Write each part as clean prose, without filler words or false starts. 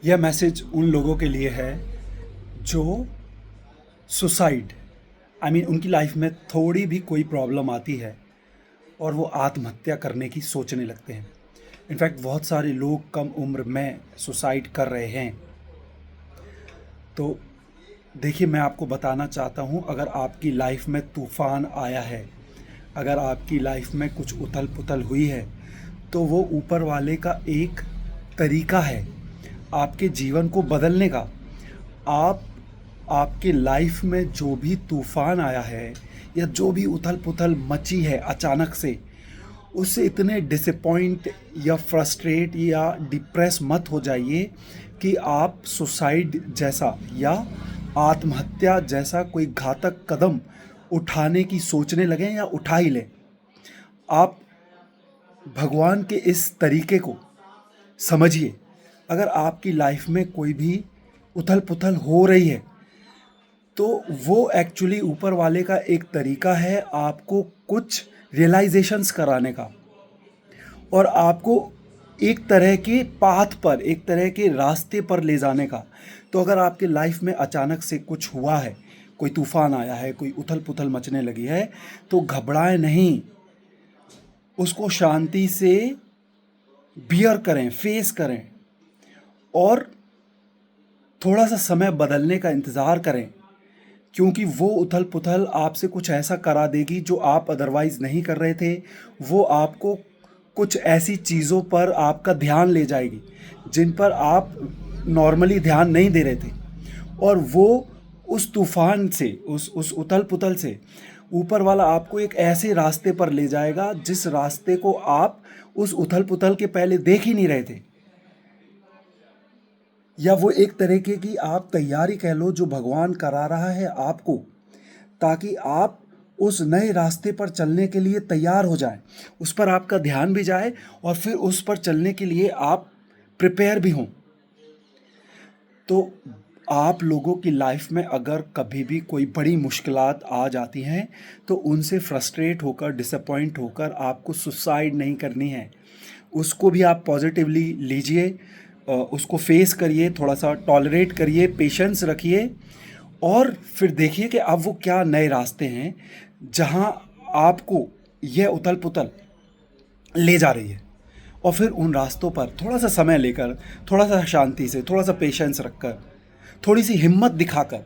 यह मैसेज उन लोगों के लिए है जो सुसाइड उनकी लाइफ में थोड़ी भी कोई प्रॉब्लम आती है और वो आत्महत्या करने की सोचने लगते हैं। इनफैक्ट बहुत सारे लोग कम उम्र में सुसाइड कर रहे हैं। तो देखिए, मैं आपको बताना चाहता हूँ, अगर आपकी लाइफ में तूफ़ान आया है, अगर आपकी लाइफ में कुछ उथल पुथल हुई है, तो वो ऊपर वाले का एक तरीका है आपके जीवन को बदलने का। आपके लाइफ में जो भी तूफ़ान आया है या जो भी उथल पुथल मची है अचानक से, उससे इतने डिसअपॉइंट या फ्रस्ट्रेट या डिप्रेस मत हो जाइए कि आप सुसाइड जैसा या आत्महत्या जैसा कोई घातक कदम उठाने की सोचने लगें या उठा ही लें। आप भगवान के इस तरीके को समझिए। अगर आपकी लाइफ में कोई भी उथल पुथल हो रही है, तो वो एक्चुअली ऊपर वाले का एक तरीका है आपको कुछ रियलाइजेशंस कराने का और आपको एक तरह के पाथ पर, एक तरह के रास्ते पर ले जाने का। तो अगर आपके लाइफ में अचानक से कुछ हुआ है, कोई तूफान आया है, कोई उथल पुथल मचने लगी है, तो घबराएं नहीं, उसको शांति से बियर करें, फेस करें और थोड़ा सा समय बदलने का इंतज़ार करें, क्योंकि वो उथल पुथल आपसे कुछ ऐसा करा देगी जो आप अदरवाइज़ नहीं कर रहे थे। वो आपको कुछ ऐसी चीज़ों पर आपका ध्यान ले जाएगी जिन पर आप नॉर्मली ध्यान नहीं दे रहे थे, और वो उस तूफ़ान से, उस उथल पुथल से ऊपर वाला आपको एक ऐसे रास्ते पर ले जाएगा जिस रास्ते को आप उस उथल पुथल के पहले देख ही नहीं रहे थे। या वो एक तरीके की आप तैयारी कह लो जो भगवान करा रहा है आपको, ताकि आप उस नए रास्ते पर चलने के लिए तैयार हो जाएं, उस पर आपका ध्यान भी जाए और फिर उस पर चलने के लिए आप प्रिपेयर भी हों। तो आप लोगों की लाइफ में अगर कभी भी कोई बड़ी मुश्किलात आ जाती हैं, तो उनसे फ्रस्ट्रेट होकर, डिसअपॉइंट होकर आपको सुसाइड नहीं करनी है। उसको भी आप पॉजिटिवली लीजिए, उसको फेस करिए, थोड़ा सा टॉलरेट करिए, पेशेंस रखिए और फिर देखिए कि अब वो क्या नए रास्ते हैं जहां आपको यह उथल पुथल ले जा रही है। और फिर उन रास्तों पर थोड़ा सा समय लेकर, थोड़ा सा शांति से, थोड़ा सा पेशेंस रखकर, थोड़ी सी हिम्मत दिखाकर,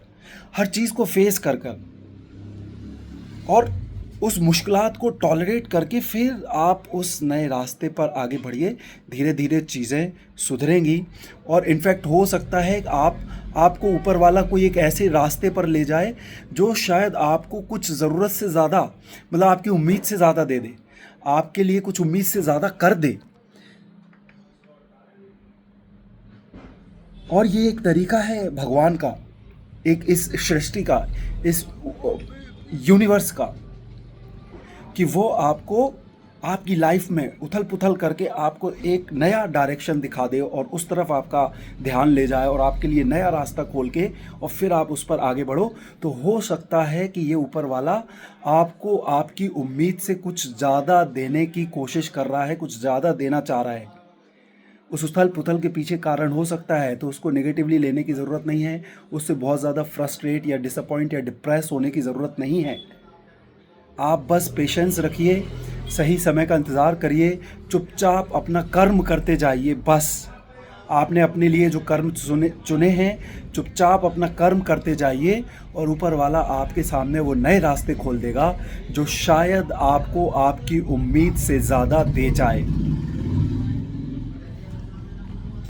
हर चीज़ को फेस कर कर और उस मुश्किलात को टॉलरेट करके फिर आप उस नए रास्ते पर आगे बढ़िए। धीरे धीरे चीज़ें सुधरेंगी और इनफैक्ट हो सकता है कि आपको ऊपर वाला कोई एक ऐसे रास्ते पर ले जाए जो शायद आपको कुछ ज़रूरत से ज़्यादा, मतलब आपकी उम्मीद से ज़्यादा दे दे, आपके लिए कुछ उम्मीद से ज़्यादा कर दे। और ये एक तरीका है भगवान का, एक इस सृष्टि का, इस यूनिवर्स का, कि वो आपको आपकी लाइफ में उथल पुथल करके आपको एक नया डायरेक्शन दिखा दे और उस तरफ आपका ध्यान ले जाए और आपके लिए नया रास्ता खोल के और फिर आप उस पर आगे बढ़ो। तो हो सकता है कि ये ऊपर वाला आपको आपकी उम्मीद से कुछ ज़्यादा देने की कोशिश कर रहा है, कुछ ज़्यादा देना चाह रहा है। उस उथल पुथल के पीछे कारण हो सकता है, तो उसको नेगेटिवली लेने की ज़रूरत नहीं है, उससे बहुत ज़्यादा फ्रस्ट्रेट या डिसअपॉइंट या डिप्रेस होने की ज़रूरत नहीं है। आप बस पेशेंस रखिए, सही समय का इंतज़ार करिए, चुपचाप अपना कर्म करते जाइए। बस आपने अपने लिए जो कर्म चुने हैं, चुपचाप अपना कर्म करते जाइए और ऊपर वाला आपके सामने वो नए रास्ते खोल देगा जो शायद आपको आपकी उम्मीद से ज़्यादा दे जाए।